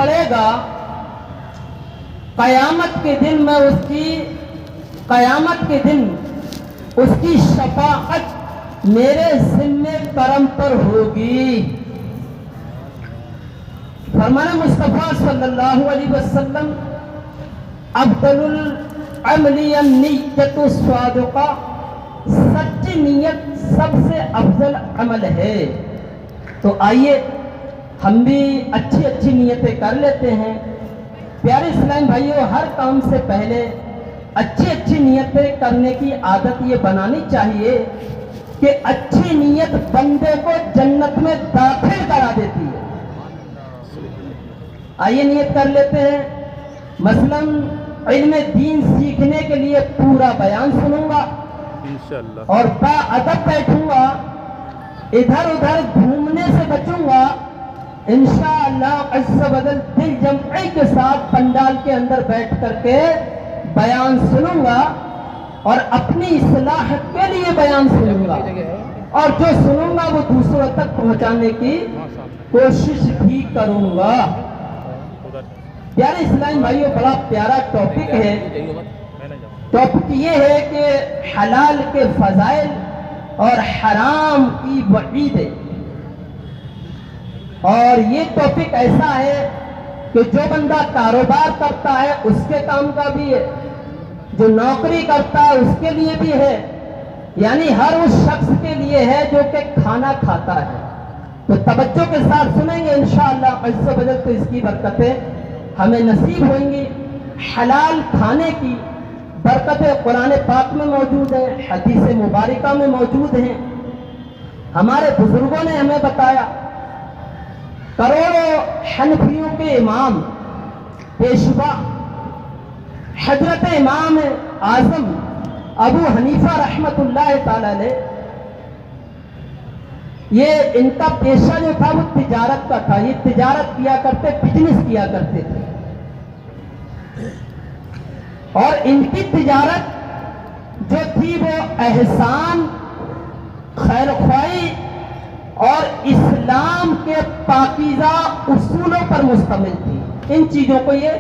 پڑے گا قیامت کے دن میں اس کی شفاعت میرے ذمہ کرم پر ہوگی۔ فرمان مصطفیٰ صلی اللہ علیہ وسلم افضل العمل النیت الصادقہ، سچی نیت سب سے افضل عمل ہے۔ تو آئیے ہم بھی اچھی اچھی نیتیں کر لیتے ہیں۔ پیارے اسلام بھائیوں، ہر کام سے پہلے اچھی اچھی نیتیں کرنے کی عادت یہ بنانی چاہیے کہ اچھی نیت بندے کو جنت میں داخل کرا دیتی ہے۔ آئیے نیت کر لیتے ہیں۔ مثلا علم دین سیکھنے کے لیے پورا بیان سنوں گا اور باادب بیٹھوں گا، ادھر ادھر گھومنے سے بچوں گا، انشاءاللہ عز و جل دل جمعی کے ساتھ پنڈال کے اندر بیٹھ کر کے بیان سنوں گا اور اپنی اصلاح کے لیے بیان سنوں گا، اور جو سنوں گا وہ دوسروں تک پہنچانے کی کوشش بھی کروں گا۔ پیارے اسلام بھائیوں، بڑا پیارا ٹاپک ہے۔ ٹاپک یہ ہے کہ حلال کے فضائل اور حرام کی وعید ہے۔ اور یہ ٹاپک ایسا ہے کہ جو بندہ کاروبار کرتا ہے اس کے کام کا بھی ہے، جو نوکری کرتا ہے اس کے لیے بھی ہے، یعنی ہر اس شخص کے لیے ہے جو کہ کھانا کھاتا ہے۔ تو توجہ کے ساتھ سنیں گے انشاءاللہ عز و جل، تو اس کی برکتیں ہمیں نصیب ہوئیں گی۔ حلال کھانے کی برکتیں قرآن پاک میں موجود ہیں، حدیث مبارکہ میں موجود ہیں۔ ہمارے بزرگوں نے ہمیں بتایا، کروڑوں حنفیوں کے امام پیشوا حضرت امام اعظم ابو حنیفہ رحمت اللہ تعالی علیہ، یہ ان کا پیشہ جو تھا وہ تجارت کا تھا۔ یہ تجارت کیا کرتے، بزنس کیا کرتے تھے، اور ان کی تجارت جو تھی وہ احسان، خیر خواہی اور اسلام کے پاکیزہ اصولوں پر مشتمل تھی۔ ان چیزوں کو یہ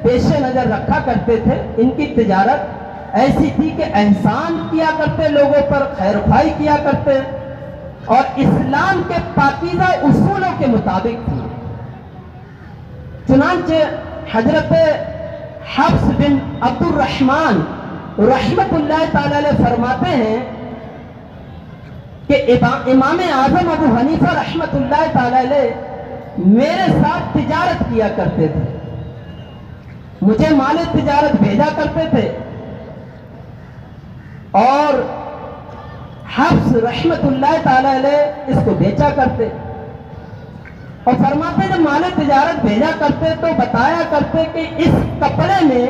پیش نظر رکھا کرتے تھے۔ ان کی تجارت ایسی تھی کہ احسان کیا کرتے لوگوں پر، خیر خواہی کیا کرتے اور اسلام کے پاکیزہ اصولوں کے مطابق تھی۔ چنانچہ حضرت حفص بن عبد الرحمن رحمت اللہ تعالی علیہ فرماتے ہیں کہ امام اعظم ابو حنیفہ رحمت اللہ تعالی علیہ میرے ساتھ تجارت کیا کرتے تھے، مجھے مال تجارت بھیجا کرتے تھے، اور حفص رحمت اللہ تعالی علیہ اس کو بیچا کرتے، اور فرماتے جب مال تجارت بھیجا کرتے تو بتایا کرتے کہ اس کپڑے میں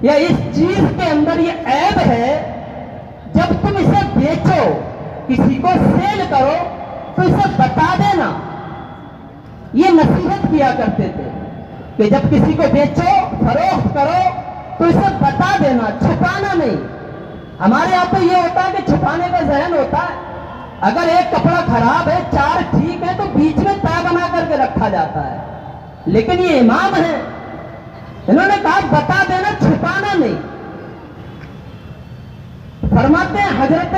یا اس چیز کے اندر یہ عیب ہے، جب تم اسے بیچو، کسی کو سیل کرو تو اسے بتا دینا۔ یہ نصیحت کیا کرتے تھے کہ جب کسی کو بیچو، فروخت کرو تو اسے بتا دینا، چھپانا نہیں۔ ہمارے یہاں پہ یہ ہوتا ہے کہ چھپانے کا ذہن ہوتا ہے، اگر ایک کپڑا خراب ہے، چار ٹھیک ہے تو بیچ میں طے بنا کر کے رکھا جاتا ہے، لیکن یہ امام ہیں، انہوں نے کہا بتا دینا، چھپانا نہیں۔ فرماتے ہیں حضرت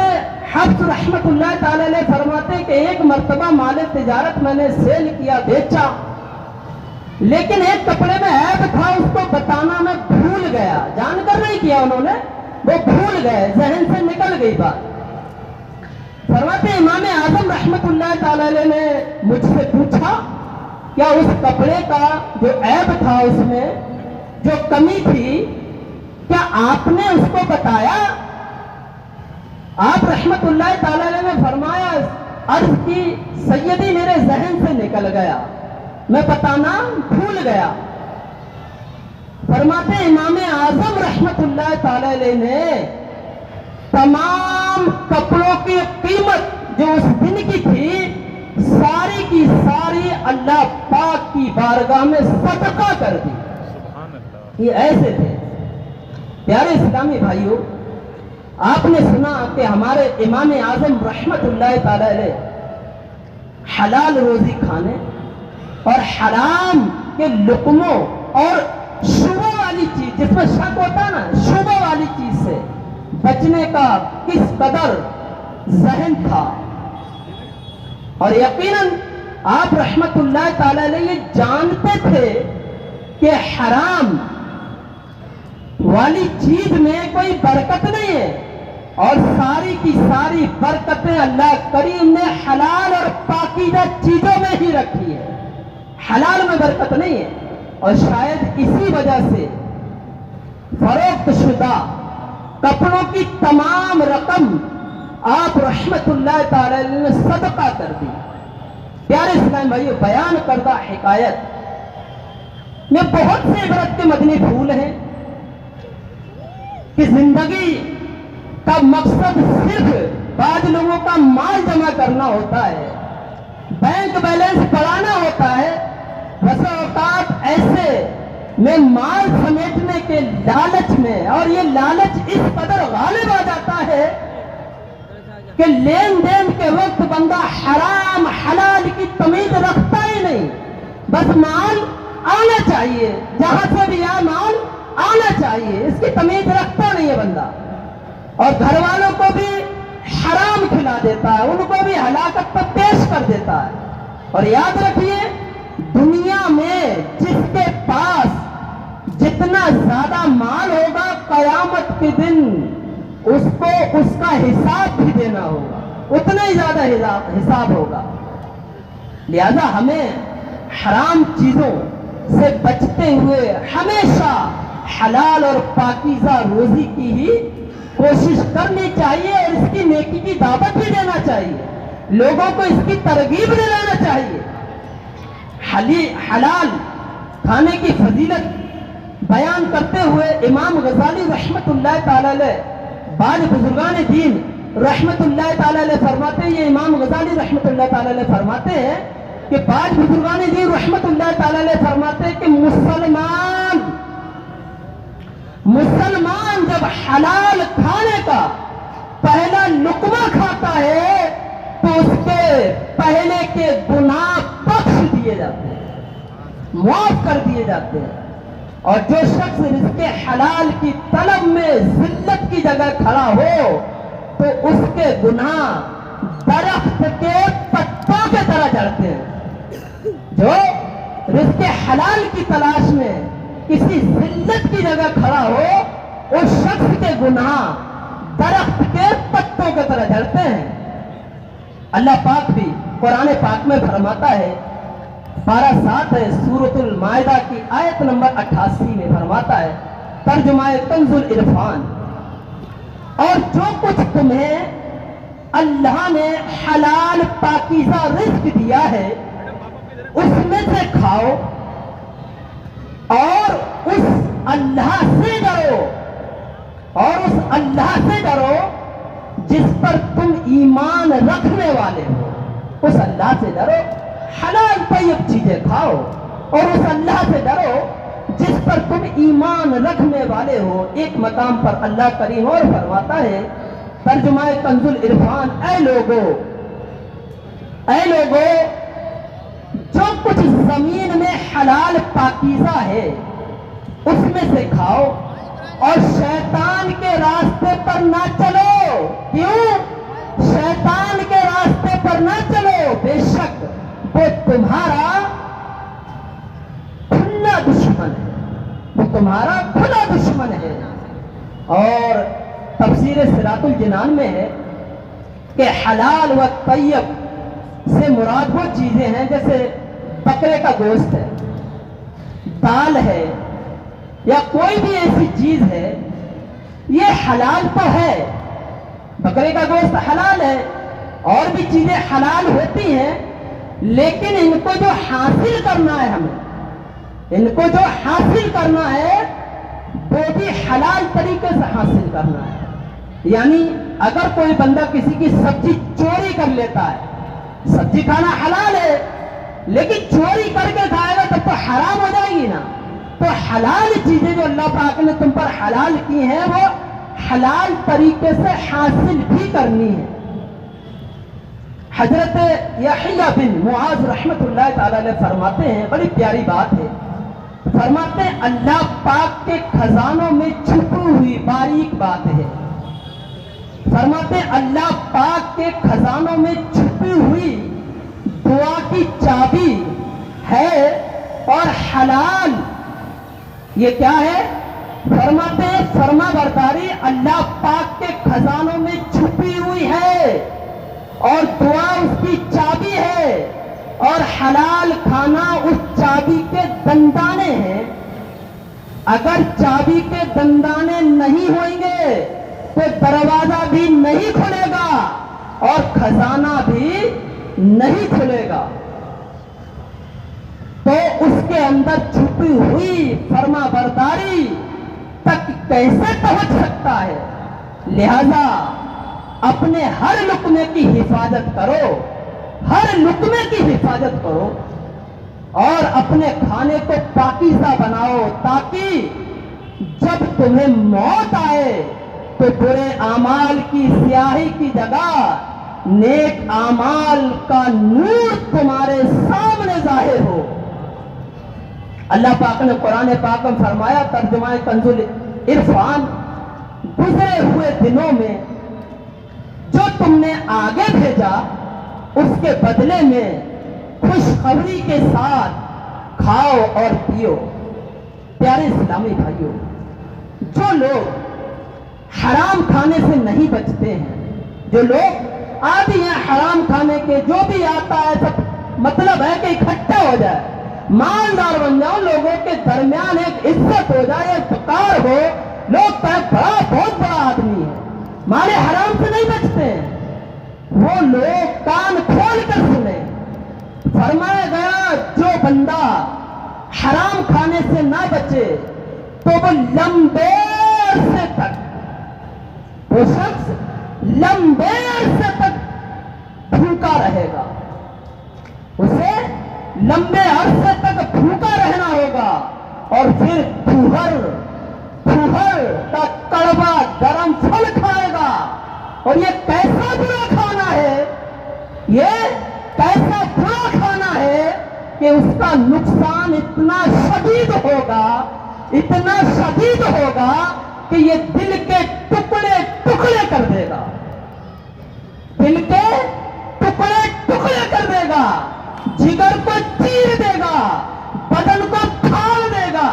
حفص رحمت اللہ تعالی علیہ فرماتے ہیں کہ ایک مرتبہ مال تجارت میں نے سیل کیا، بیچا، لیکن ایک کپڑے میں عیب تھا، اس کو بتانا میں بھول گیا، جان کر نہیں کیا انہوں نے، وہ بھول گئے، ذہن سے نکل گئی بات۔ فرماتے ہیں امام اعظم رحمت اللہ تعالی علیہ نے مجھ سے پوچھا کیا اس کپڑے کا جو عیب تھا، اس میں جو کمی تھی، کیا آپ نے اس کو بتایا؟ آپ رحمت اللہ تعالی علیہ نے فرمایا، عرض کی سیدی میرے ذہن سے نکل گیا، میں بتانا بھول گیا۔ فرماتے ہیں امام اعظم رحمت اللہ تعالی علیہ نے تمام کپڑوں کی قیمت جو اس دن کی تھی، ساری کی ساری اللہ پاک کی بارگاہ میں صدقہ کر دی۔ یہ ایسے تھے۔ پیارے اسلامی بھائیوں، آپ نے سنا کہ ہمارے امام اعظم رحمت اللہ تعالی علیہ حلال روزی کھانے اور حرام کے لقموں اور شبہ والی چیز، جس میں شک ہوتا ہے نا، شبہ والی چیز سے بچنے کا کس قدر ذہن تھا. اور یقیناً آپ رحمت اللہ تعالی علیہ یہ جانتے تھے کہ حرام والی چیز میں کوئی برکت نہیں ہے، اور ساری کی ساری برکتیں اللہ کریم نے حلال اور پاکیزہ چیزوں میں ہی رکھی ہے، حلال میں برکت نہیں ہے. اور شاید اسی وجہ سے فروخت شدہ کپڑوں کی تمام رقم آپ رحمت اللہ تعالی علیہ نے صدقہ کر دی. پیارے اسلام بھائیو، بیان کردہ حکایت میں بہت سے عبرت کے مدنی پھول ہیں کہ زندگی کا مقصد صرف بعض لوگوں کا مال جمع کرنا ہوتا ہے، بینک بیلنس بڑھانا ہوتا ہے. بس اوقات ایسے میں مال سمیٹنے کے لالچ میں، اور یہ لالچ اس قدر غالب آ جاتا ہے کہ لین دین کے وقت بندہ حرام حلال کی تمیز رکھتا ہی نہیں. بس مال آنا چاہیے، جہاں سے بھی آئے مال آنا چاہیے، اس کی تمیز رکھتا نہیں ہے بندہ. اور گھر والوں کو بھی حرام کھلا دیتا ہے، ان کو بھی ہلاکت پر پیش کر دیتا ہے. اور یاد رکھیے، دنیا میں جس کے پاس جتنا زیادہ مال ہوگا، قیامت کے دن اس کو اس کا حساب بھی دینا ہوگا، اتنا ہی زیادہ حساب ہوگا. لہذا ہمیں حرام چیزوں سے بچتے ہوئے ہمیشہ حلال اور پاکیزہ روزی کی ہی کوشش کرنی چاہیے، اور اس کی نیکی کی دعوت بھی دینا چاہیے، لوگوں کو اس کی ترغیب دلانا چاہیے. حلال کھانے کی فضیلت بیان کرتے ہوئے امام غزالی رحمت اللہ تعالی علیہ، بعض بزرگان دین رحمت اللہ تعالی علیہ فرماتے ہیں، یہ امام غزالی رحمت اللہ تعالی علیہ فرماتے ہیں کہ بعض بزرگان دین رحمت اللہ تعالی علیہ فرماتے ہیں کہ مسلمان جب حلال کھانے کا پہلا لقمہ کھاتا ہے تو اس کے پہلے کے گناہ بخش دیے جاتے ہیں، معاف کر دیے جاتے ہیں. اور جو شخص رزق حلال کی طلب میں ذلت کی جگہ کھڑا ہو تو اس کے گناہ درخت کے پتوں کے طرح جڑتے ہیں. جو رزق حلال کی تلاش میں کسی ذلت کی جگہ کھڑا ہو، اس شخص کے گناہ درخت کے پتوں کی طرح جڑتے ہیں. اللہ پاک بھی قرآن پاک میں فرماتا ہے، پارہ 7 ہے سورۃ المائدہ کی آیت نمبر 88 میں فرماتا ہے، ترجمہ کنز العرفان، اور جو کچھ تمہیں اللہ نے حلال پاکیزہ رزق دیا ہے اس میں سے کھاؤ، اور اس اللہ سے ڈرو، اور اس اللہ سے ڈرو جس پر تم ایمان رکھنے والے ہو. اس اللہ سے ڈرو، حلال طیب چیزیں کھاؤ، اور اس اللہ سے ڈرو جس پر تم ایمان رکھنے والے ہو. ایک مقام پر اللہ کریم اور فرماتا ہے، ترجمہ کنز العرفان، اے لوگو جو کچھ زمین میں حلال پاکیزہ ہے اس میں سے کھاؤ، اور شیطان کے راستے پر نہ چلو. کیوں؟ شیطان کے راستے پر نہ چلو، بے شک وہ تمہارا کھلا دشمن ہے، وہ تمہارا کھلا دشمن ہے. اور تفسیر صراط الجنان میں ہے کہ حلال و طیب سے مراد وہ چیزیں ہیں جیسے بکرے کا گوشت ہے، دال ہے، یا کوئی بھی ایسی چیز ہے، یہ حلال تو ہے. بکرے کا گوشت حلال ہے، اور بھی چیزیں حلال ہوتی ہیں، لیکن ان کو جو حاصل کرنا ہے، ہمیں ان کو جو حاصل کرنا ہے وہ بھی حلال طریقے سے حاصل کرنا ہے. یعنی اگر کوئی بندہ کسی کی سبزی چوری کر لیتا ہے، سبزی کھانا حلال ہے لیکن چوری کر کے کھائے گا تب تو حرام ہو جائے گی نا. تو حلال چیزیں جو اللہ پاک نے تم پر حلال کی ہیں وہ حلال طریقے سے حاصل بھی کرنی ہے. حضرت یحییٰ بن معاذ رحمۃ اللہ تعالی علیہ فرماتے ہیں، بڑی پیاری بات ہے، فرماتے ہیں اللہ پاک کے خزانوں میں چھپی ہوئی باریک بات ہے، فرماتے ہیں اللہ پاک کے خزانوں میں چھپی ہوئی دعا کی چابی ہے، اور حلال یہ کیا ہے؟ فرماتے ہیں فرما برداری اللہ پاک کے خزانوں میں چھپی ہوئی ہے، اور دعا اس کی چابی ہے، اور حلال کھانا اس چابی کے دندانے ہیں۔ اگر چابی کے دندانے نہیں ہوئیں گے تو دروازہ بھی نہیں کھلے گا اور خزانہ بھی نہیں کھلے گا، تو اس کے اندر چھپی ہوئی فرما برداری تک کیسے پہنچ سکتا ہے؟ لہذا اپنے ہر لقمے کی حفاظت کرو، ہر لقمے کی حفاظت کرو، اور اپنے کھانے کو پاکیزہ بناؤ، تاکہ جب تمہیں موت آئے تو برے اعمال کی سیاہی کی جگہ نیک اعمال کا نور تمہارے سامنے ظاہر ہو۔ اللہ پاک نے قرآن پاک میں فرمایا، ترجمہ کنز العرفان، گزرے ہوئے دنوں میں جو تم نے آگے بھیجا اس کے بدلے میں خوشخبری کے ساتھ کھاؤ اور پیو۔ پیارے اسلامی بھائیوں، جو لوگ حرام کھانے سے نہیں بچتے ہیں، جو لوگ عادی ہیں حرام کھانے کے، جو بھی آتا ہے سب مطلب ہے کہ اکٹھا ہو جائے، مالدار بن جاؤ، لوگوں کے درمیان ایک عزت ہو جائے، ایک وقار ہو، لوگ کہیں بڑا بہت بڑا آدمی ہے، مال حرام سے نہیں بچتے ہیں۔ وہ لوگ کان کھول کر سنیں، فرمایا گیا جو بندہ حرام کھانے سے نہ بچے تو وہ لمبے عرصے تک، وہ شخص لمبے عرصے تک بھوکا رہے گا، اسے لمبے عرصے تک بھوکا رہنا ہوگا، اور پھر پھوہر کا کڑوا گرم پھل کھائے گا۔ اور یہ کیسا برا کھانا ہے، یہ کیسا برا کھانا ہے کہ اس کا نقصان اتنا شدید ہوگا، اتنا شدید ہوگا کہ یہ دل کے ٹکڑے ٹکڑے کر دے گا، دل کے ٹکڑے ٹکڑے کر دے گا، جگر کو چیر دے گا، بدن کو پھاڑ دے گا۔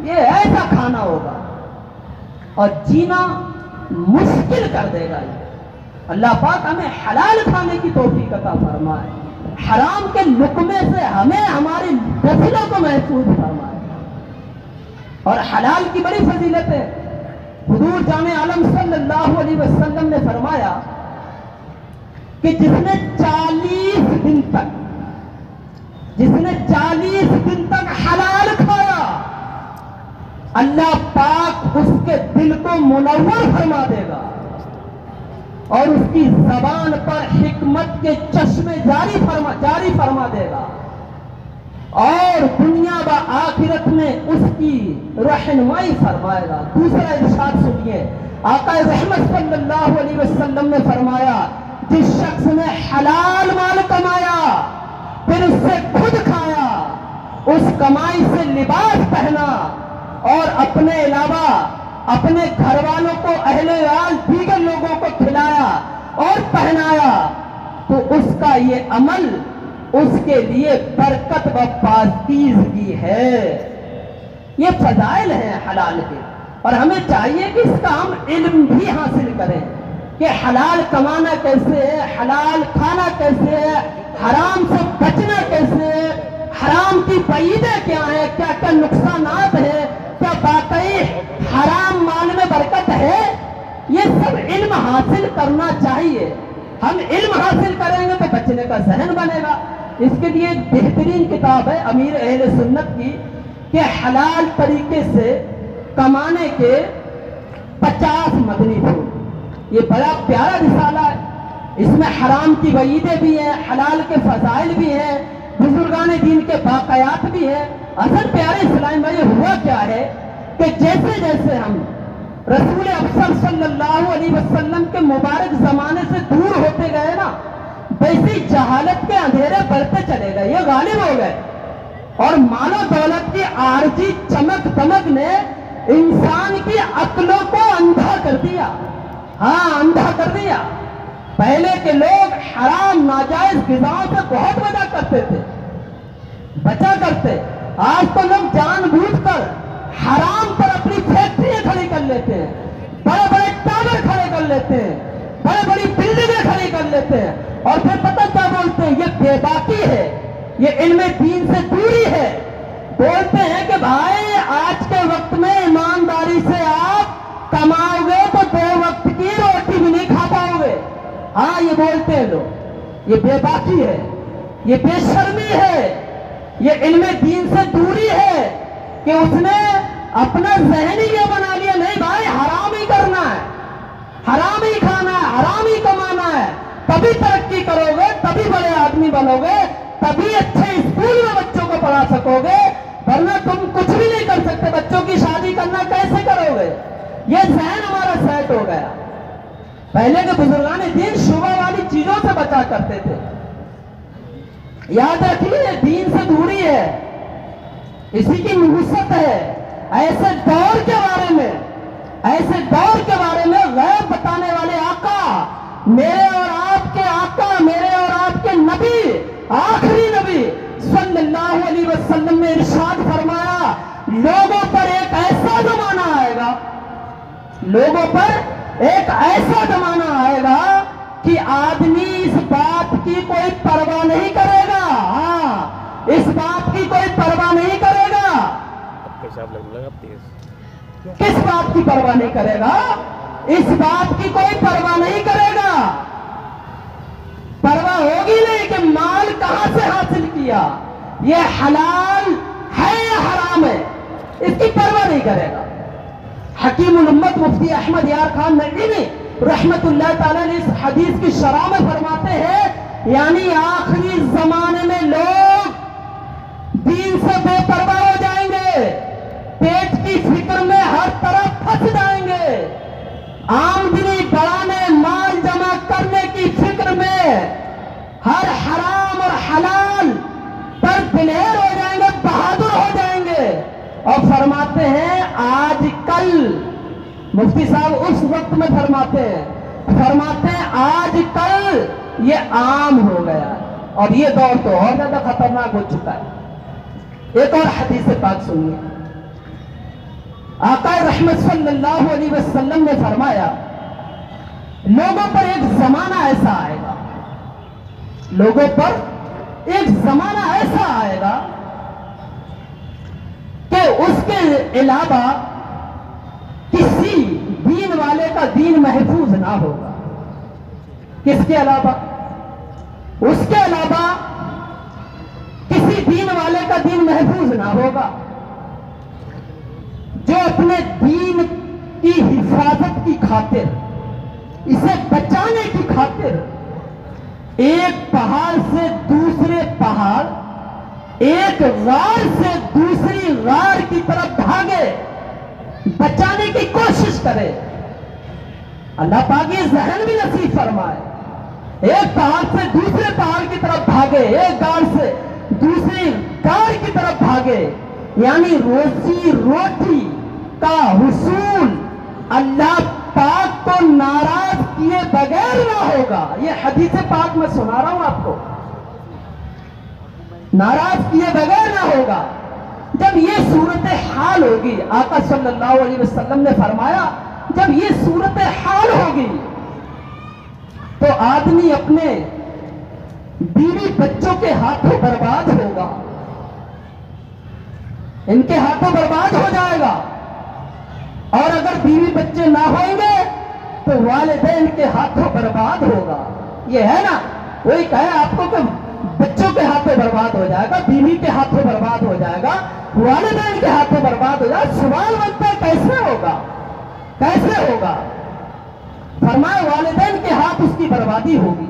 یہ ایسا کھانا ہوگا اور جینا مشکل کر دے گا۔ اللہ پاک ہمیں حلال کھانے کی توفیق عطا فرمائے، حرام کے لقمے سے ہمیں ہماری نسلوں کو محفوظ فرمائے۔ اور حلال کی بڑی فضیلت ہے، حضور جان عالم صلی اللہ علیہ وسلم نے فرمایا کہ جس نے 40 دن تک حلال کھایا، اللہ پاک اس کے دل کو منور فرما دے گا، اور اس کی زبان پر حکمت کے چشمے جاری فرما دے گا، اور دنیا و آخرت میں اس کی رہنمائی فرمائے گا۔ دوسرا ارشاد سنیے، آقا رحمت صلی اللہ علیہ وسلم نے فرمایا، جس شخص نے حلال مال کمایا پھر اس سے خود کھایا، اس کمائی سے لباس پہنا، اور اپنے علاوہ اپنے گھر والوں کو، اہل عیال دیگر لوگوں کو کھلایا اور پہنایا، تو اس کا یہ عمل اس کے لیے برکت و پاکیزگی ہے۔ یہ فضائل ہیں حلال کے، اور ہمیں چاہیے کہ اس کا ہم علم بھی حاصل کریں کہ حلال کمانا کیسے ہے، حلال کھانا کیسے ہے، حرام سے بچنا کیسے ہے، حرام کی وعیدیں کیا ہیں، کیا کیا نقصانات ہیں، کیا واقعی حرام مال میں برکت ہے، یہ سب علم حاصل کرنا چاہیے۔ ہم علم حاصل کریں گے تو بچنے کا ذہن بنے گا۔ اس کے لیے ایک بہترین کتاب ہے امیر اہل سنت کی، کہ حلال طریقے سے کمانے کے 50 مدنی پھول۔ یہ بڑا پیارا رسالہ ہے، اس میں حرام کی وعیدیں بھی ہیں، حلال کے فضائل بھی ہیں، بزرگان دین کے واقعات بھی ہیں۔ اصل پیارے اسلام بھائی ہوا کیا ہے کہ جیسے جیسے ہم رسول افضل صلی اللہ علیہ وسلم کے مبارک زمانے سے دور ہوتے گئے نا، वैसी जहालत के अंधेरे बढ़ते चले गए, ये गालिब हो गए। और मानो दौलत की आरजी चमक दमक ने इंसान की अक्लों को अंधा कर दिया। हाँ, अंधा कर दिया। पहले के लोग हराम नाजायज ग़िज़ाओं से बहुत बचा करते। आज तो लोग जानबूझकर हराम पर अपनी फैक्ट्रियां खड़ी कर लेते हैं, बड़े बड़े टावर खड़े कर लेते हैं, बड़े बड़ी बिल्डिंगें खड़ी कर लेते हैं, और फिर पता क्या बोलते हैं, ये बेबाकी है, ये इल्म दीन से दूरी है। बोलते हैं कि भाई आज के वक्त में ईमानदारी से आप कमाओगे तो 2 वक्त की रोटी भी नहीं खा पाओगे। हाँ, ये बोलते हैं लोग, ये बेबाकी है, ये बेशर्मी है, ये इल्म दीन से दूरी है कि उसने अपना ज़हन ही ये बना लिया, नहीं भाई हराम ही करना है, हराम ही खाना है, हराम ही कमाना है, तभी तरक्की करोगे, तभी बड़े आदमी बनोगे, तभी अच्छे स्कूल में बच्चों को पढ़ा सकोगे, वरना तुम कुछ भी नहीं कर सकते। बच्चों की शादी करना कैसे करोगे? ये ज़हन हमारा सेट हो गया। पहले के बुजुर्गान दीन शुबह वाली चीजों से बचा करते थे। याद रखिए, दीन से दूरी है, इसी की नुसरत है। ऐसे दौर के बारे में गैब बताने वाले आका, मेरे और आपके आका, मेरे और आपके नबी, आखिरी नबी सल्लल्लाहु अलैहि वसल्लम ने इरशाद फरमाया, लोगों पर एक ऐसा जमाना आएगा, लोगों पर एक ऐसा जमाना आएगा कि आदमी इस बात की कोई परवाह नहीं करेगा। हाँ, इस बात की कोई परवाह नहीं करेगा। किस बात की परवाह नहीं करेगा? इस बात की कोई परवाह नहीं करेगा। परवाह होगी नहीं कि माल कहां से हासिल किया, ये हलाल है या हराम है, इसकी परवाह नहीं करेगा। हकीमुल उम्मत मुफ्ती अहमद यार खान नईमी रहमतुल्लाह ताला ने इस हदीस की शरह में फरमाते हैं, यानी आखिरी जमाने में लोग दीन से बेपरवाह हो जाएंगे, पेट की फिक्र में हर तरफ फंस जाएंगे, आमदनी बढ़ाने, माल जमा करने की फिक्र में हर हराम और हलाल पर दिलेर हो जाएंगे, बहादुर हो जाएंगे। और फरमाते हैं आजकल, मुफ्ती साहब उस वक्त में फरमाते हैं आजकल ये आम हो गया, और ये दौर तो और ज्यादा खतरनाक हो चुका है। एक और हदीस पाक सुनिए, आका रहमत सल्लल्लाहु अलैहि वसल्लम ने फरमाया, लोगों पर एक जमाना ऐसा आएगा, लोगों पर एक जमाना ऐसा आएगा कि उसके अलावा किसी दीन वाले का दीन महफूज ना होगा। किसके अलावा? उसके अलावा किसी दीन वाले का दीन महफूज ना होगा, जो अपने दीन की हिफाजत की खातिर, इसे बचाने की खातिर एक पहाड़ से दूसरे पहाड़, एक गार से दूसरी गार की तरफ भागे, बचाने की कोशिश करे। अल्लाह पाक ये ज़हन भी नसीब फरमाए, एक पहाड़ से दूसरे पहाड़ की तरफ भागे, एक गार से दूसरी गार की तरफ भागे, यानी रोजी रोटी का हुसूल अल्लाह पाक को नाराज किए बगैर ना होगा। ये हदीस पाक में सुना रहा हूं आपको, नाराज किए बगैर ना होगा। जब ये सूरत हाल होगी, आका सल्लल्लाहु अलैहि वसल्लम ने फरमाया, जब ये सूरत हाल होगी तो आदमी अपने बीवी बच्चों के हाथों बर्बाद होगा, इनके हाथों बर्बाद हो जाएगा। और अगर बीवी बच्चे ना होंगे तो वालिदैन के हाथों बर्बाद होगा। ये है ना, वही कहे आपको कि बच्चों के हाथों बर्बाद हो जाएगा, बीवी के हाथों बर्बाद हो जाएगा, वालिदैन के हाथों बर्बाद हो जाएगा। सवाल बनता है कैसे होगा, कैसे होगा? फरमाए वालिदैन के हाथ उसकी बर्बादी होगी,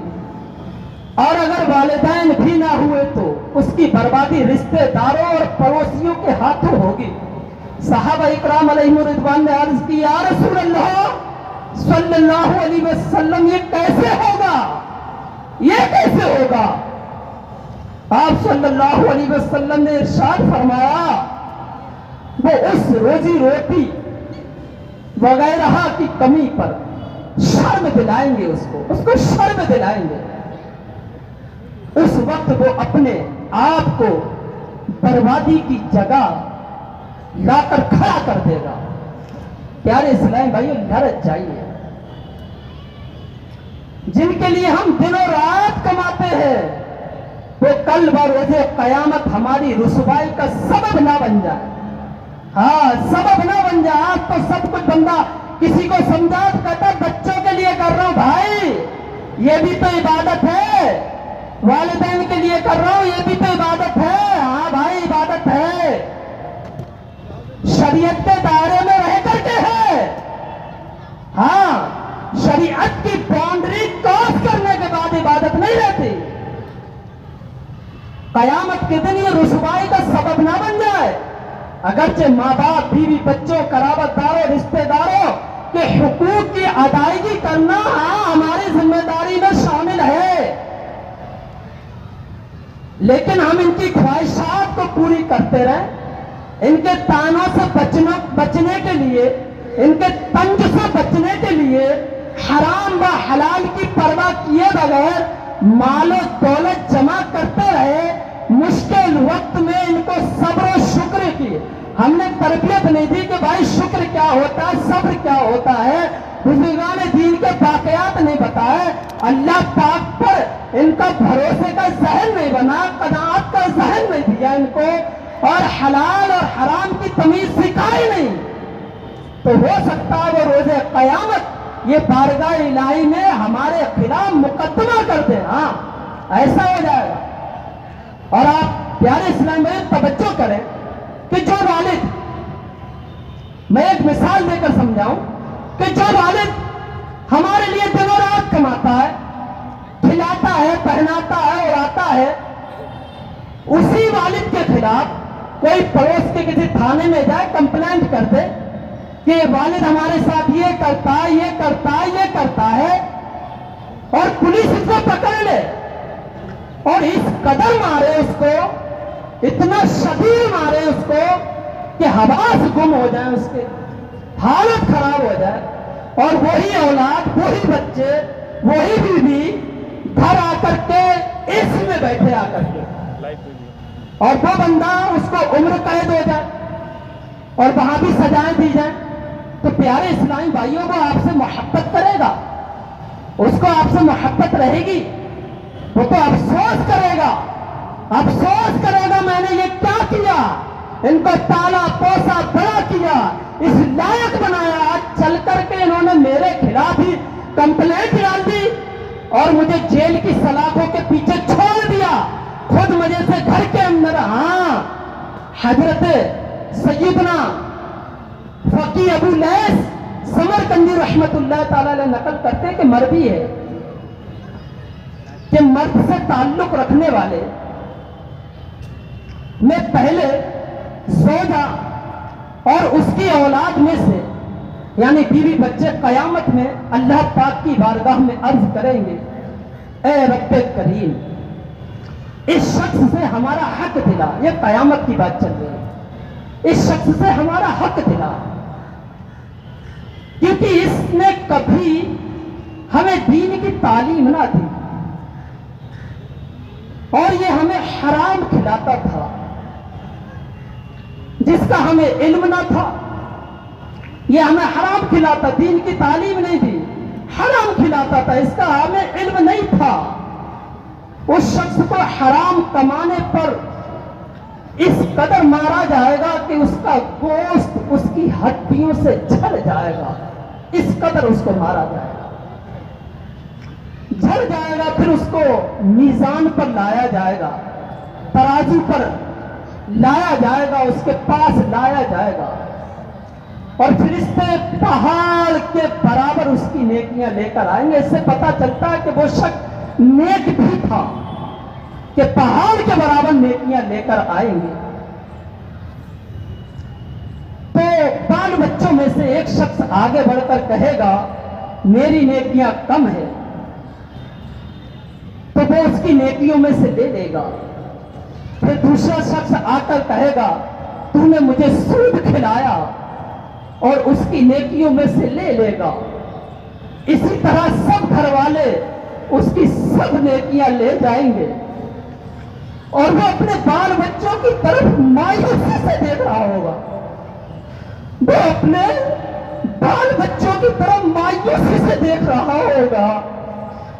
और अगर वालिदैन भी ना हुए तो उसकी बर्बादी रिश्तेदारों और पड़ोसियों के हाथों होगी। सहाबा इकराम अलैहिम रिदवान ने अर्ज की, या रसूल अल्लाह सल्लल्लाहु अलैहि वसल्लम, ये कैसे होगा? یہ کیسے ہوگا؟ آپ صلی اللہ علیہ وسلم نے ارشاد فرمایا وہ اس روزی روٹی وغیرہ کی کمی پر شرم دلائیں گے، اس کو شرم دلائیں گے، اس وقت وہ اپنے آپ کو بربادی کی جگہ لا کر کھڑا کر دے گا۔ پیارے اسلام بھائیو، لرز جائیے، جن کے لیے ہم دن و رات کماتے ہیں وہ کل بروز قیامت ہماری رسوائی کا سبب نہ بن جائے۔ ہاں، سبب نہ بن جائے۔ آج تو سب کچھ بندہ کسی کو سمجھا کہتا بچوں کے لیے کر رہا ہوں، بھائی یہ بھی تو عبادت ہے، والدین کے لیے کر رہا ہوں، یہ بھی تو عبادت ہے۔ ہاں بھائی، عبادت ہے، شریعت کے دائرے میں رہ کر کے ہے۔ ہاں، شریعت کی باؤنڈری کراس کرنے کے بعد عبادت نہیں رہتی۔ قیامت کے دن یہ رسوائی کا سبب نہ بن جائے۔ اگرچہ ماں باپ، بیوی بچوں، قرابت داروں، رشتہ داروں کے حقوق کی ادائیگی کرنا ہماری ذمہ داری میں شامل ہے، لیکن ہم ان کی خواہشات کو پوری کرتے رہیں، ان کے تانوں سے بچنے کے لیے، ان کے طنز سے بچنے کے لیے حرام و حلال کی پرواہ کیے بغیر مال و دولت جمع کرتے رہے، مشکل وقت میں ان کو صبر و شکر کی ہم نے تربیت نہیں دی کہ بھائی شکر کیا ہوتا ہے، صبر کیا ہوتا ہے، بزرگان دین کے واقعات نہیں بتائے، اللہ پاک پر ان کا بھروسے کا ذہن نہیں بنا، قناعت کا ذہن نہیں دیا ان کو، اور حلال اور حرام کی تمیز سکھائی نہیں، تو ہو سکتا ہے وہ روز قیامت یہ بارگاہ الہی میں ہمارے خلاف مقدمہ کر دیں۔ ہاں، ایسا ہو جائے گا۔ اور آپ پیارے اسلام میں توجہ کریں کہ جو والد، میں ایک مثال دے کر سمجھاؤں کہ جو والد ہمارے لیے دن و رات کماتا ہے، کھلاتا ہے، پہناتا ہے، اڑاتا ہے، اسی والد کے خلاف کوئی پڑوس کے کسی تھانے میں جائے کمپلینٹ کر دے کہ والد ہمارے ساتھ یہ کرتا ہے، یہ کرتا ہے، یہ کرتا ہے، اور پولیس اس کو پکڑ لے اور اس قدر مارے اس کو، اتنا شدید مارے اس کو کہ حواس گم ہو جائیں، اس کے حالت خراب ہو جائے، اور وہی اولاد، وہی بچے، وہی بیوی گھر آ کر کے اس میں بیٹھے آ کر کے، اور وہ بندہ اس کو عمر قید ہو جائے اور وہاں بھی سزائیں دی جائیں، تو پیارے اسلامی بھائیوں کو آپ سے محبت کرے گا، اس کو آپ سے محبت رہے گی، وہ تو افسوس کرے گا، افسوس کرے گا میں نے یہ کیا کیا، ان کو پالا پوسا بڑا کیا، اس لائق بنایا، آج چل کر کے انہوں نے میرے خلاف ہی کمپلینٹ ڈال دی اور مجھے جیل کی سلاخوں کے پیچھے چھوڑ دیا، خود مجھے سے گھر کے اندر۔ ہاں، حضرت سیدنا فقی ابو لیث سمرقندی رحمت اللہ تعالی علیہ نقل کرتے کہ مروی ہے کہ مرد سے تعلق رکھنے والے میں پہلے زوجہ اور اس کی اولاد میں سے، یعنی بیوی بچے، قیامت میں اللہ پاک کی بارگاہ میں عرض کریں گے، اے رب کریم اس شخص سے ہمارا حق دلا۔ یہ قیامت کی بات چل رہی ہے، اس شخص سے ہمارا حق دلا، کیونکہ اس نے کبھی ہمیں دین کی تعلیم نہ دی اور یہ ہمیں حرام کھلاتا تھا جس کا ہمیں علم نہ تھا، یہ ہمیں حرام کھلاتا، دین کی تعلیم نہیں دی، حرام کھلاتا تھا، اس کا ہمیں علم نہیں تھا۔ اس شخص کو حرام کمانے پر اس قدر مارا جائے گا کہ اس کا گوشت اس کی ہڈیوں سے جھڑ جائے گا، اس قدر اس کو مارا جائے گا، جھڑ جائے گا، پھر اس کو میزان پر لایا جائے گا، ترازو پر لایا جائے گا، اس کے پاس لایا جائے گا، اور فرشتے پہاڑ کے برابر اس کی نیکیاں لے کر آئیں گے۔ اس سے پتہ چلتا ہے کہ وہ شخص نیک بھی تھا کہ پہاڑ کے برابر نیکیاں لے کر آئیں گے۔ تو بال بچوں میں سے ایک شخص آگے بڑھ کر کہے گا میری نیکیاں کم ہے، वो उसकी नेकियों में से ले लेगा। फिर दूसरा शख्स आकर कहेगा तूने मुझे सूद खिलाया, और उसकी नेकियों में से ले लेगा। इसी तरह सब घर वाले उसकी सब नेकियां ले जाएंगे, और वो अपने बाल बच्चों की तरफ मायूसी से देख रहा होगा। वो अपने बाल बच्चों की तरफ मायूसी से देख रहा होगा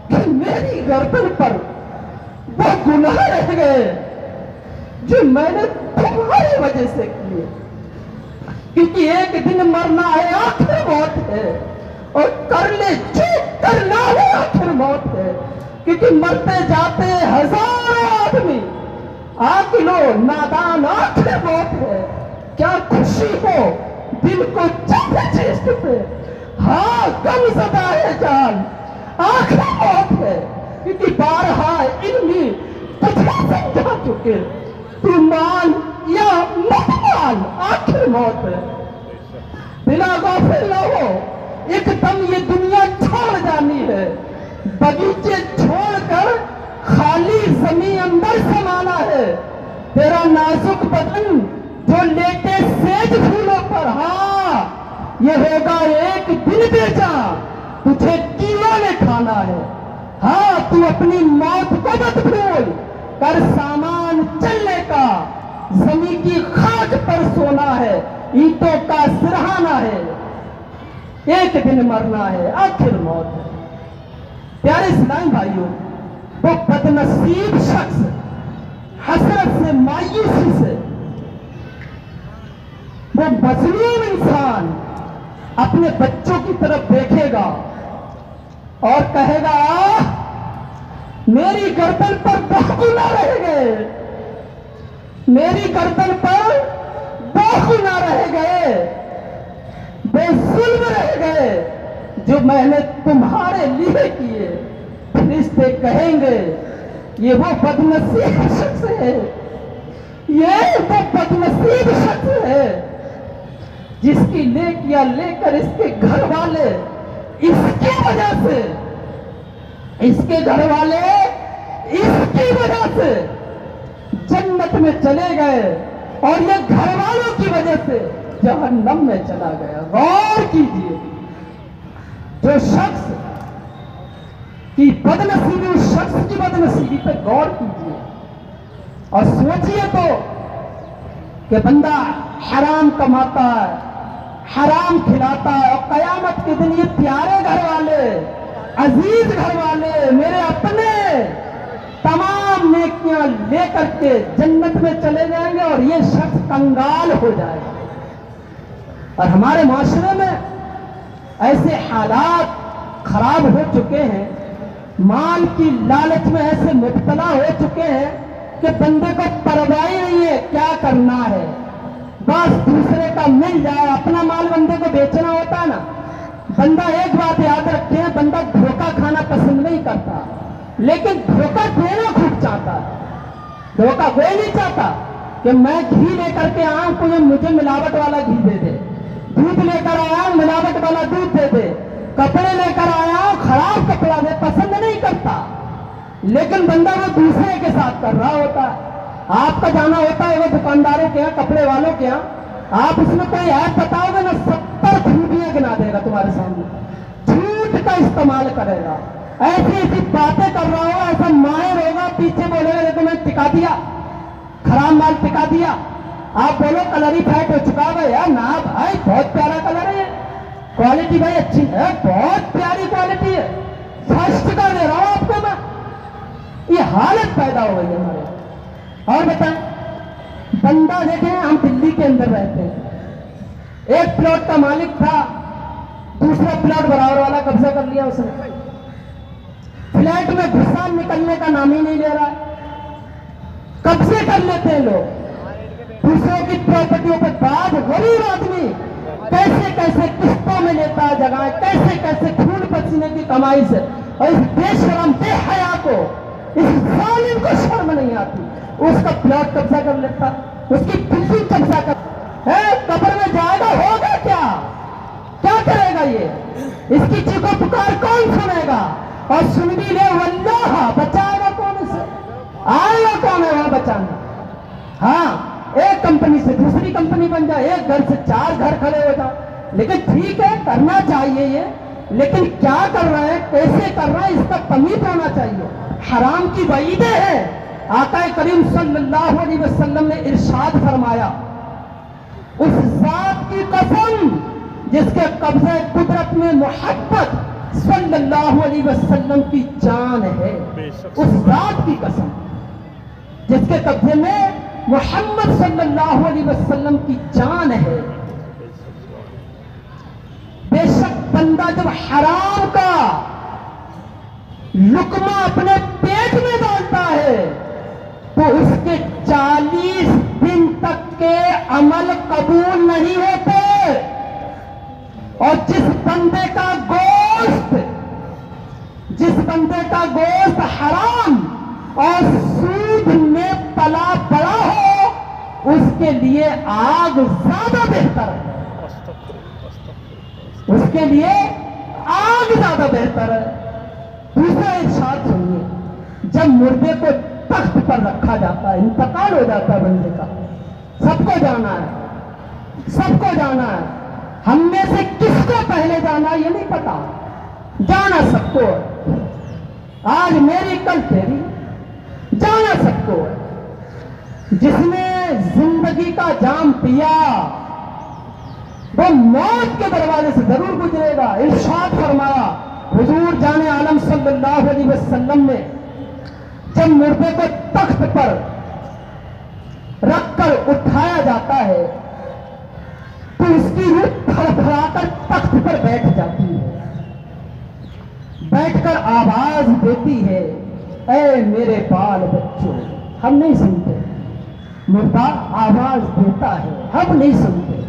कि मेरी गर्दन पर वो गुनाह रह गए जो मैंने तुम्हारी वजह से किए। क्योंकि एक दिन मरना है, आखिर मौत है, और कर ले जो करना है, आखिर मौत है। क्योंकि मरते जाते हजारों आदमी, आकिलो नादान, आखिर मौत है। क्या खुशी हो दिल को चलते चेष्टते, हाँ गम सदा है जान, आखिर मौत है। क्योंकि बारहा इल्मी तुझे समझा चुके, तू मान या मत मान, आखिर मौत है। बिना गाफिल न हो, एकदम ये दुनिया छोड़ जानी है। बगीचे छोड़कर खाली जमीन अंदर समाना है। तेरा नाजुक बदन जो लेटे सेज फूलों पर, हाँ ये होगा एक दिन बेचा, तुझे कीड़ों ने खाना है। हाँ तू अपनी मौत को मत भूल, कर सामान चलने का, जमीन की खाक पर सोना है, ईंटों का सिरहाना है। एक दिन मरना है, आखिर मौत है। प्यारे इस्लामी भाइयों, वो बदनसीब शख्स हसरत से, मायूसी से, वो मजलूम इंसान अपने बच्चों की तरफ देखेगा और कहेगा मेरी गर्दन पर दो गुनाह रह गए, मेरी गर्दन पर दो गुनाह रह गए, बेजुल्म रह गए जो मैंने तुम्हारे लिए किए। फरिश्ते कहेंगे ये वो बदनसीब शख्स है, ये वो बदनसीब शख्स है जिसकी नेकियां लेकर इसके घर वाले, इसकी वजह से, इसके घर वाले इसकी वजह से जन्नत में चले गए, और ये घर वालों की वजह से जहन्नम में चला गया। गौर कीजिए, जो शख्स की बदनसीबी, उस शख्स की बदनसीबी पे गौर कीजिए और सोचिए तो कि बंदा हराम कमाता है, हराम खिलाता है, और कयामत के दिन ये प्यारे घर वाले, अजीज घर वाले, मेरे अपने तमाम नेकियां लेकर के जन्नत में चले जाएंगे और ये शख्स कंगाल हो जाएगा। और हमारे माशरे में ऐसे हालात खराब हो चुके हैं, माल की लालच में ऐसे मुब्तला हो चुके हैं कि बंदे को परवाह नहीं है क्या करना है, बस दूसरे का मिल जाए। अपना माल बंदे को बेचना होता है ना। बंदा एक बात याद रखे, बंदा धोखा खाना पसंद नहीं करता, लेकिन धोखा देना खूब चाहता है। धोखा कोई नहीं चाहता कि मैं घी लेकर के आऊं, कोई मुझे मिलावट वाला घी दे दे, दूध लेकर आया मिलावट वाला दूध दे दे, कपड़े लेकर आया खराब कपड़ा दे, पसंद नहीं करता। लेकिन बंदा वो दूसरे के साथ कर रहा होता है। आपका जाना होता है वो दुकानदारों के यहाँ, कपड़े वालों के यहाँ, आप उसमें कोई ऐप बताओगे ना, 70 खूबियां गिना देगा तुम्हारे सामने। झूठ का इस्तेमाल करेगा, ऐसी ऐसी बातें कर रहा होगा, ऐसा माहिर होगा, पीछे बोलेगा देखो मैं टिका दिया, खराब माल टिका दिया। आप बोलो कलर ही फैट हो चुका है यार, ना भाई बहुत प्यारा कलर है, क्वालिटी भाई अच्छी है, बहुत प्यारी क्वालिटी है, फर्स्ट का दे रहा हूं आपको मैं। ये हालत पैदा हो गई हमारे। और बताएं, बंदा देखें, हम दिल्ली के अंदर रहते हैं, एक प्लॉट का मालिक था, दूसरा प्लॉट बराबर वाला कब्जा कर लिया उसने। फ्लैट में घुसा निकलने का नाम ही नहीं ले रहा, कब्जे कर लेते हैं लोग दूसरों की प्रॉपर्टियों पर। बाद गरीब आदमी कैसे कैसे किस्तों में लेता है जगह, कैसे कैसे खून पसीने की कमाई से, और इस बेशरम बेहया को, इस जालिम को शर्म नहीं आती, उसका प्लॉट कब्जा कर लेता, उसकी बिल्डिंग कब्जा कर है, कब्र में जाएगा, होगा क्या, क्या करेगा ये, इसकी चीखों पुकार कौन सुनेगा, और सुन भी ले वल्लाह बचाएगा से? आएगा कौन है वहां बचाना? हाँ, एक कंपनी से दूसरी कंपनी बन जाए, एक घर से 4 घर खड़े हो जाए, लेकिन ठीक है, करना चाहिए ये, लेकिन क्या कर रहा है, कैसे कर रहा है, इसका तमीज होना चाहिए। हराम की वईदें हैं। आका करीम सल्लल्लाहु अलैहि वसल्लम ने इरशाद फरमाया, उस जात की कसम जिसके कब्जे कुदरत में मोहब्बत सल्लल्लाहु अलैहि वसल्लम की जान है, उस जात की कसम जिसके कब्जे में मोहम्मद सल्लल्लाहु अलैहि वसल्लम की जान है। बेशक बंदा जब हराम का लुकमा अपने पेट में डालता है तो उसके 40 दिन तक के अमल कबूल नहीं होते, और जिस बंदे का गोश्त हराम और सूद में पला पड़ा हो, उसके लिए आग ज्यादा बेहतर है, उसके लिए आग ज्यादा बेहतर है। दूसरा इरशाद सुनिए, जब मुर्दे को तख्त पर रखा जाता है, इंतकाल हो जाता है बंदे का, सबको जाना है, सबको जाना है। हम में से किसको पहले जाना है ये नहीं पता, जाना सबको है। आज मेरी कल तेरी, जाना सबको है। जिसने जिंदगी का जाम पिया वो मौत के दरवाजे से जरूर गुजरेगा। इरशाद फरमाया हुजूर जाने आलम सल्लल्लाहु अलैहि वसल्लम ने, जब मुर्दे को तख्त पर रखकर उठाया जाता है तो उसकी रूह फड़फड़ाकर तख्त पर बैठ जाती है, बैठकर आवाज देती है, ऐ मेरे बाल बच्चों। हम नहीं सुनते, मुर्दा आवाज देता है, हम नहीं सुनते।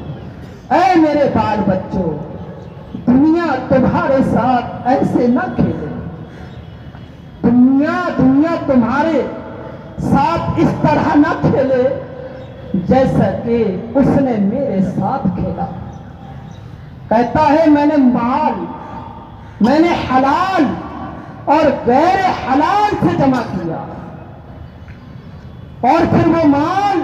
ऐ मेरे बाल बच्चों, दुनिया तुम्हारे साथ ऐसे न खेले, दुनिया तुम्हारे साथ इस तरह न खेले जैसा कि उसने मेरे साथ खेला। कहता है मैंने माल, मैंने हलाल और गैर हलाल से जमा किया, और फिर वो माल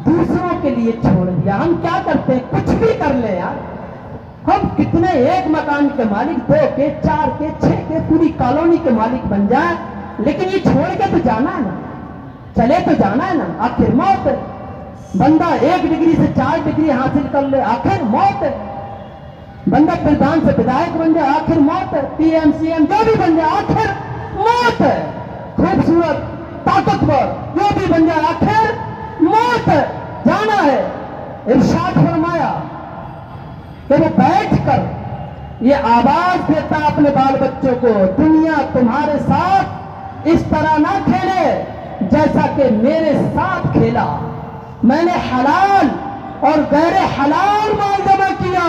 दूसरों के लिए छोड़ दिया। हम क्या करते हैं, कुछ भी कर ले यार, हम कितने एक मकान के मालिक, 2 के 4 के 6 के पूरी कॉलोनी के मालिक बन जाए, लेकिन ये छोड़ के तो जाना है ना, चले तो जाना है ना, आखिर मौत है। बंदा 1 डिग्री से 4 डिग्री हासिल कर ले, आखिर मौत है। बंदा प्रधान से विधायक बन जाए, आखिर मौत है। PM CM जो भी बन जाए, आखिर मौत है। खूबसूरत ताकतवर जो भी बन जाए, आखिर मौत है, जाना है। इरशाद फरमाया कि वो बैठ कर ये आवाज देता अपने बाल बच्चों को, दुनिया तुम्हारे साथ इस तरह ना खेले जैसा कि मेरे साथ खेला। मैंने हलाल और गैर हलाल माल जमा किया,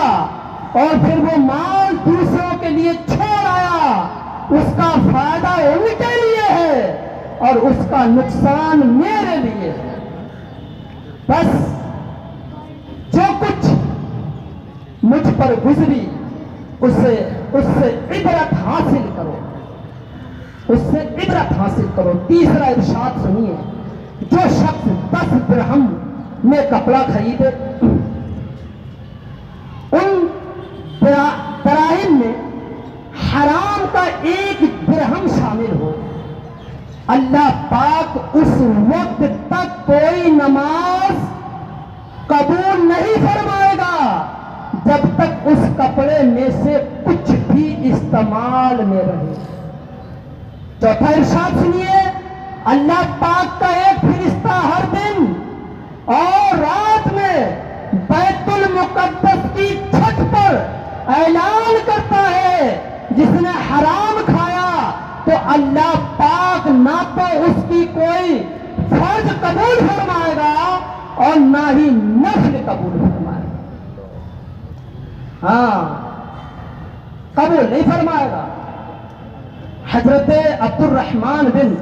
और फिर वो माल दूसरों के लिए छोड़ आया। उसका फायदा उनके लिए है और उसका नुकसान मेरे लिए है। बस जो कुछ मुझ पर गुजरी उससे इबरत हासिल करो, उससे इबरत हासिल करो। तीसरा इरशाद सुनिए, जो शख्स 10 दिरहम में कपड़ा खरीदे, उन दराहिम में हराम का 1 दिरहम शामिल हो, अल्लाह पाक उस वक्त तक कोई नमाज कबूल नहीं फरमाएगा जब तक उस कपड़े में से कुछ भी इस्तेमाल में रहे। चौथा इरशाद सुनिए, अल्लाह पाक का एक फरिश्ता हर दिन और रात में बैतुल मुकद्दस की छत पर ऐलान करता है, जिसने हराम खाया तो अल्लाह पाक ना तो उसकी कोई फर्ज कबूल फरमाएगा और ना ही नफल कबूल फरमाएगा। हाँ, कबूल नहीं फरमाएगा। हजरत अब्दुल रहमान बिन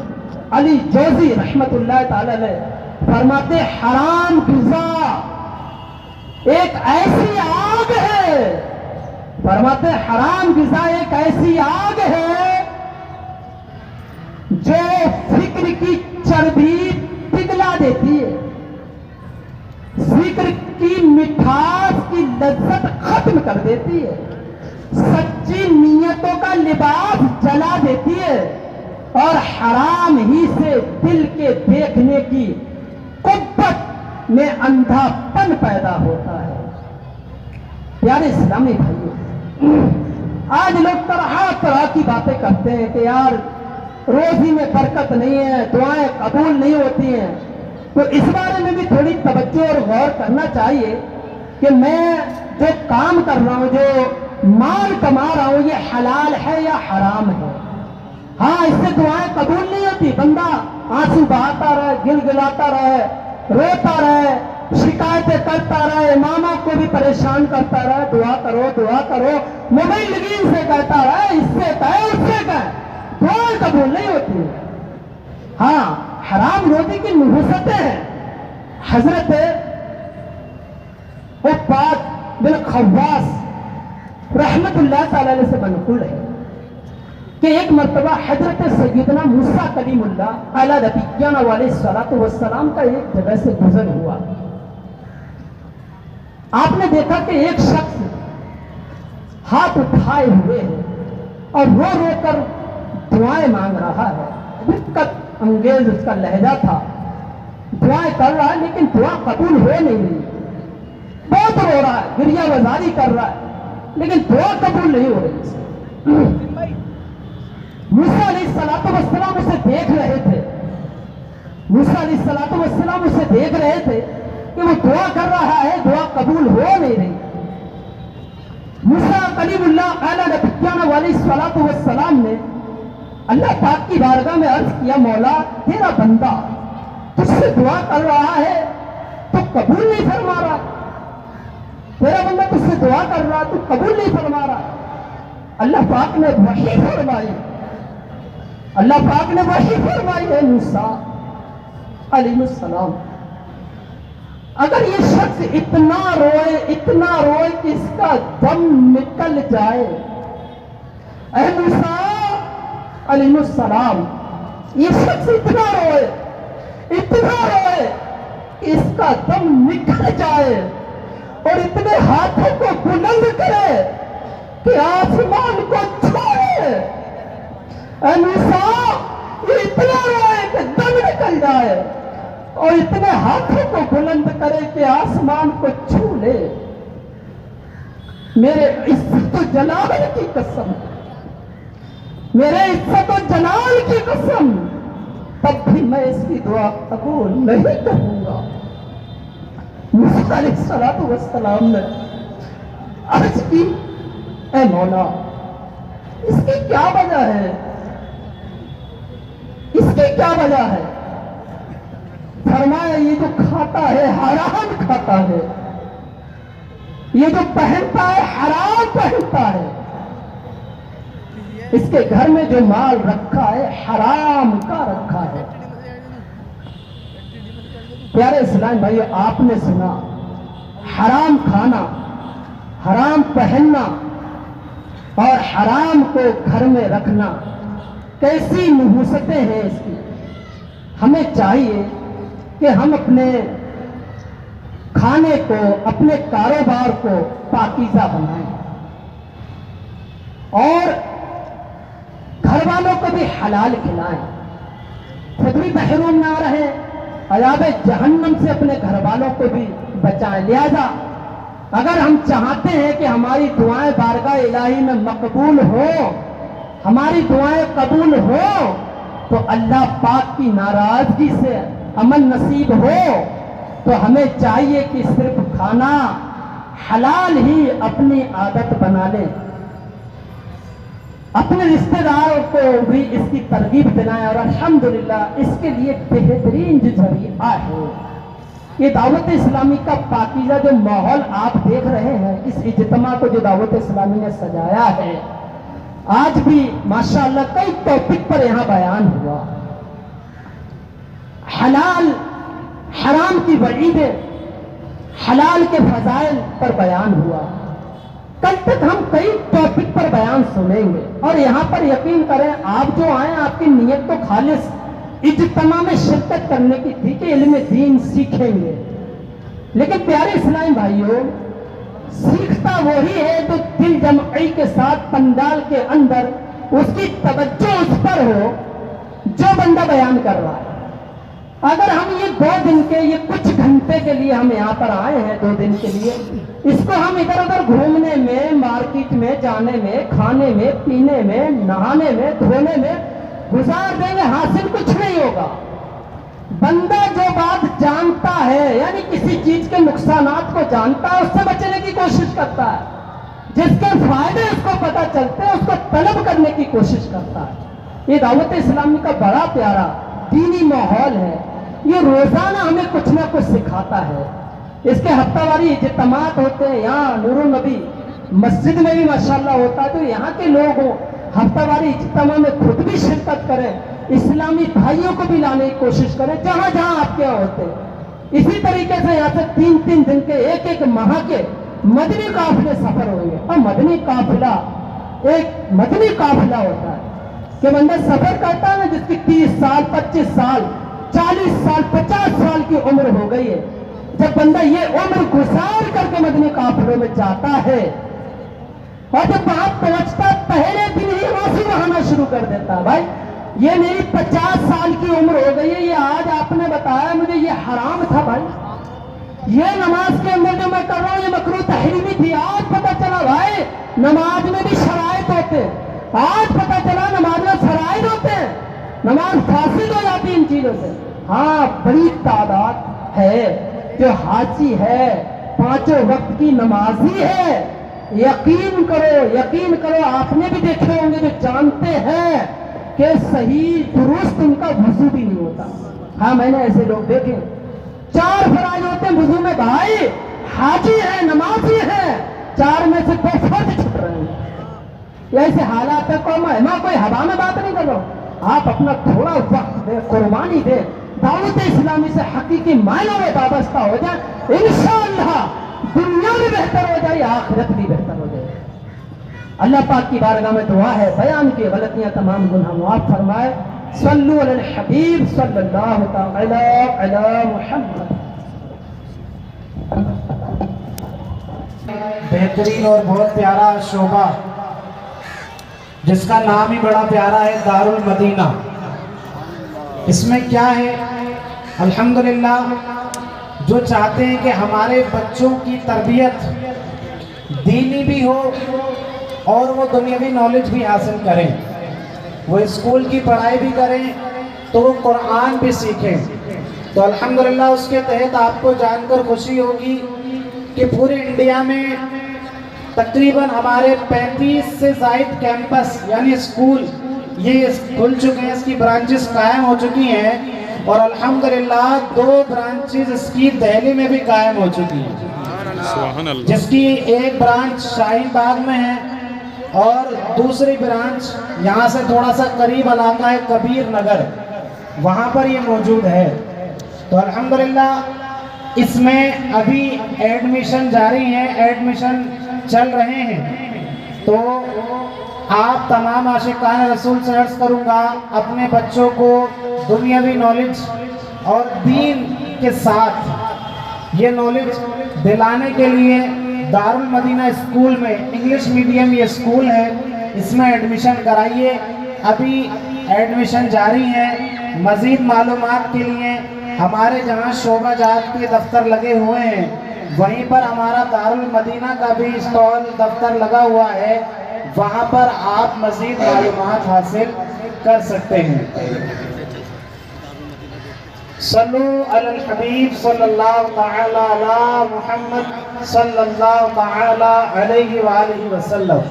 अली जौजी रहमतुल्लाह ताला अलैह फरमाते, हराम ग़िज़ा एक ऐसी आग है, फरमाते हराम ग़िज़ा एक ऐसी आग है जो की चर्बी पिघला देती है, जिक्र की मिठास की लज्जत खत्म कर देती है, सच्ची नीयतों का लिबास जला देती है और हराम ही से दिल के देखने की कुव्वत में अंधापन पैदा होता है। प्यारे इस्लामी भाइयों, आज लोग तरह तरह की बातें करते हैं कि यार रोजी में बरकत नहीं है, दुआएं कबूल नहीं होती हैं। तो इस बारे में भी थोड़ी तवज्जो और गौर करना चाहिए कि मैं जो काम कर रहा हूं, जो माल कमा रहा हूं, ये हलाल है या हराम है। हाँ, इससे दुआएं कबूल नहीं होती। बंदा आंसू बहाता रहे, गिलगिलाता रहे, रोता रहे, शिकायतें करता रहे, इमामों को भी परेशान करता रहे, दुआ करो दुआ करो, मोबाइल लगीन से कहता रहे, इससे कहे उससे कहे, दुआएं कबूल नहीं होती। हाँ, हराम रोटी की नुहसतें हैं। हजरत उबाद बिन खव्वास रहमतुल्लाह ताला अलैहि से मनक़ूल है कि एक मर्तबा हजरत सैयदना मूसा कलीमुल्लाह अला नबिय्यना अलैहिस्सलातु वस्सलाम का एक जगह से गुजर हुआ। आपने देखा कि एक शख्स हाथ उठाए हुए है और रो रो कर दुआएं मांग रहा है। दिक्कत अंग्रेज उसका लहजा था, दुआएं कर रहा है लेकिन दुआ कबूल हो नहीं रही, बहुत रो रहा है, गिरिया वजारी कर रहा है, लेकिन दुआ कबूल नहीं हो रही। मूसा अलैहिस्सलातु वस्सलाम उसे देख रहे थे, मूसा अलैहिस्सलातु वस्सलाम उसे देख रहे थे कि वो दुआ कर रहा है, दुआ कबूल हो नहीं रही। मूसा कलीमुल्लाह अला नबिय्यना अलैहिस्सलातु वस्सलाम ने अल्लाह पाक की बारगाह में अर्ज किया, मौला तेरा बंदा तुझसे दुआ कर रहा है तो कबूल नहीं फरमा रहा, तेरा बंदा तुझसे दुआ कर रहा तो कबूल नहीं फरमा रहा। अल्लाह पाक ने वही फरमाई, अल्लाह पाक ने वही फरमाई है मूसा अलैहिस्सलाम, अगर ये शख्स इतना रोए कि इसका दम निकल जाए, ऐ मूसा अलैहिस्सलाम, ये शख्स इतना रोए कि इसका दम निकल जाए और इतने हाथों को बुलंद करे कि आसमान को छूए। ऐ मूसा, ये इतना रोए कि दम निकल जाए और इतने हाथों को बुलंद करे कि आसमान को छू ले। मेरे इज्जत व जलाल की कसम, मेरे इज्जत व जलाल की कसम, तब भी मैं इसकी दुआ कबूल नहीं करूंगा। मूसा अलैहिस्सलातु वस्सलाम ने अर्ज की, ऐ मौला इसकी क्या वजह है, इसकी क्या वजह है? फरमाया, ये जो खाता है हराम खाता है, ये जो पहनता है हराम पहनता है, इसके घर में जो माल रखा है हराम का रखा है। प्यारे इस्लाम भाइयों, आपने सुना हराम खाना, हराम पहनना और हराम को घर में रखना कैसी नुहूसतें हैं इसकी। हमें चाहिए कि हम अपने खाने को, अपने कारोबार को पाकीज़ा बनाएं और घर वालों को भी हलाल खिलाएं, खुद भी महरूम ना रहे, अज़ाब जहन्नम से अपने घर वालों को भी बचाएं। लिहाजा अगर हम चाहते हैं कि हमारी दुआएं बारगाह इलाही में मकबूल हो, हमारी दुआएं कबूल हो, तो अल्लाह पाक की नाराजगी से अमन नसीब हो, तो हमें चाहिए कि सिर्फ खाना हलाल ही अपनी आदत बना लें, अपने रिश्तेदारों को भी इसकी तरगीब दिलाएं। और अल्हम्दुलिल्लाह इसके लिए बेहतरीन जो जरिया है, ये दावत इस्लामी का पाकीज़ा जो माहौल आप देख रहे हैं, इस इज्तिमा को जो दावत इस्लामी ने सजाया है, आज भी माशाअल्लाह कई टॉपिक पर यहाँ बयान हुआ। हलाल हराम की वईदें, हलाल के फजाइल पर बयान हुआ। कल तक हम कई टॉपिक पर बयान सुनेंगे और यहाँ पर यकीन करें, आप जो आए आपकी नीयत तो खालिस इज्तिमा में शिरकत करने की थी कि इल्म दीन सीखेंगे। लेकिन प्यारे इस्लामी भाइयों, सीखता वही है जो दिल जमई के साथ पंडाल के अंदर उसकी तवज्जो उस पर हो जो बंदा बयान कर रहा है। अगर हम ये 2 दिन के, ये कुछ घंटे के लिए हम यहाँ पर आए हैं, 2 दिन के लिए, इसको हम इधर उधर घूमने में, मार्केट में जाने में, खाने में, पीने में, नहाने में, धोने में गुजार देंगे, हासिल कुछ नहीं होगा। बंदा जो बात जानता है, यानी किसी चीज के नुकसानात को जानता है, उससे बचने की कोशिश करता है, जिसके फायदे उसको पता चलते हैं उसको तलब करने की कोशिश करता है। ये दावत इस्लामी का बड़ा प्यारा दीनी माहौल है। ये रोजाना हमें कुछ ना कुछ सिखाता है। इसके हफ्तावारी इज्तिमात होते हैं, यहाँ नूरुल नबी मस्जिद में भी माशाल्लाह होता है, तो यहाँ के लोग हो हफ्तावारी इज्तिमा में खुद भी शिरकत करें, इस्लामी भाइयों को भी लाने की कोशिश करें जहां जहां आपके यहाँ होते हैं। इसी तरीके से यहाँ से 3-3 दिन के, एक माह के मदनी काफिले सफर होंगे। और मदनी काफिला एक मदनी काफिला होता है कि बंदा सफर करता है ना, जिसकी 30 साल, 25 साल, 40 साल, 50 साल की उम्र हो गई है, जब बंदा ये उम्र गुजार करके मदनी काफिलों में जाता है और जब वहां पहुंचता पहले दिन ही आंसू बहाना शुरू कर देता है। भाई ये मेरी 50 साल की उम्र हो गई है, ये आज आपने बताया मुझे ये हराम था भाई, ये नमाज के अंदर जो मैं कर रहा हूं ये मकरूह तहरीमी थी, आज पता चला भाई नमाज में भी शराइत होते हैं, आज पता चला नमाज में फराइज होते हैं, नमाज फासिद हो जाती है इन चीजों से। हाँ, बड़ी तादाद है जो हाजी है, 5 वक्त की नमाजी है। यकीन करो आपने भी देखे होंगे जो जानते हैं कि सही दुरुस्त उनका वुजू भी नहीं होता। हाँ, मैंने ऐसे लोग देखे, 4 फराइज होते हैं वुजू में, भाई हाजी है, नमाजी है, 4 में से 2 फर्ज छूट रहे हैं। ऐसे हालात है, मैं कोई हवा में बात नहीं कर रहा हूं, आप अपना थोड़ा वक्त दे, कुर्बानी दे, दावत इस्लामी से हकीकी मायनों में वाबस्ता हो जाए, इंशाअल्लाह दुनिया भी बेहतर हो जाए, आखिरत भी बेहतर हो जाए। अल्लाह पाक की बारगाह में दुआ है, बयान की गलतियां तमाम गुनाह माफ फरमाए। सल्लु अलल हबीब सल्लल्लाहु तआला अला मुहम्मद। बेहतरीन और बहुत प्यारा शोभा जिसका नाम ही बड़ा प्यारा है, दारुल मदीना। इसमें क्या है, अल्हम्दुलिल्लाह, जो चाहते हैं कि हमारे बच्चों की तरबियत दीनी भी हो और वो दुनियावी नॉलेज भी हासिल करें, वो स्कूल की पढ़ाई भी करें तो वो कुरान भी सीखें, तो अल्हम्दुलिल्लाह उसके तहत आपको जानकर खुशी होगी कि पूरे इंडिया में तकरीबन हमारे 35 से ज़ायद कैंपस यानी स्कूल ये खुल चुके हैं, इसकी ब्रांचेस कायम हो चुकी हैं और अल्हम्दुलिल्लाह 2 ब्रांचेस इसकी दिल्ली में भी कायम हो चुकी हैं, जिसकी एक ब्रांच शाहीन बाग में है और दूसरी ब्रांच यहाँ से थोड़ा सा करीब इलाका है कबीर नगर, वहाँ पर ये मौजूद है। तो अल्हम्दुलिल्लाह इसमें अभी एडमिशन जारी है, एडमिशन चल रहे हैं, तो आप तमाम आशिकान रसूल से अर्ज़ करूँगा अपने बच्चों को दुनियावी नॉलेज और दीन के साथ ये नॉलेज दिलाने के लिए दारुल मदीना स्कूल में, इंग्लिश मीडियम ये स्कूल है, इसमें एडमिशन कराइए। अभी एडमिशन जारी है। मज़ीद मालूमात के लिए हमारे जहाँ शोभा जात के दफ्तर लगे हुए हैं वहीं पर हमारा दारुल मदीना का भी स्टॉल दफ्तर लगा हुआ है, वहाँ पर आप मज़ीद मालूमात हासिल कर सकते हैं। सल्लु अलल हबीब सल्लल्लाहु तआला अला मुहम्मद सल्लल्लाहु तआला अलैहि व आलिहि वसल्लम।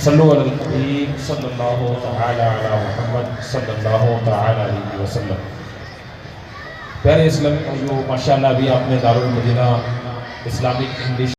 सल्लु अलल हबीब सल्लल्लाहु तआला अला मुहम्मद सल्लल्लाहु तआला अलैहि वसल्लम। प्यारे इस्लामी भाइयों, माशाअल्लाह अभी आपने दारुल मदीना इस्लामिक इंग्लिश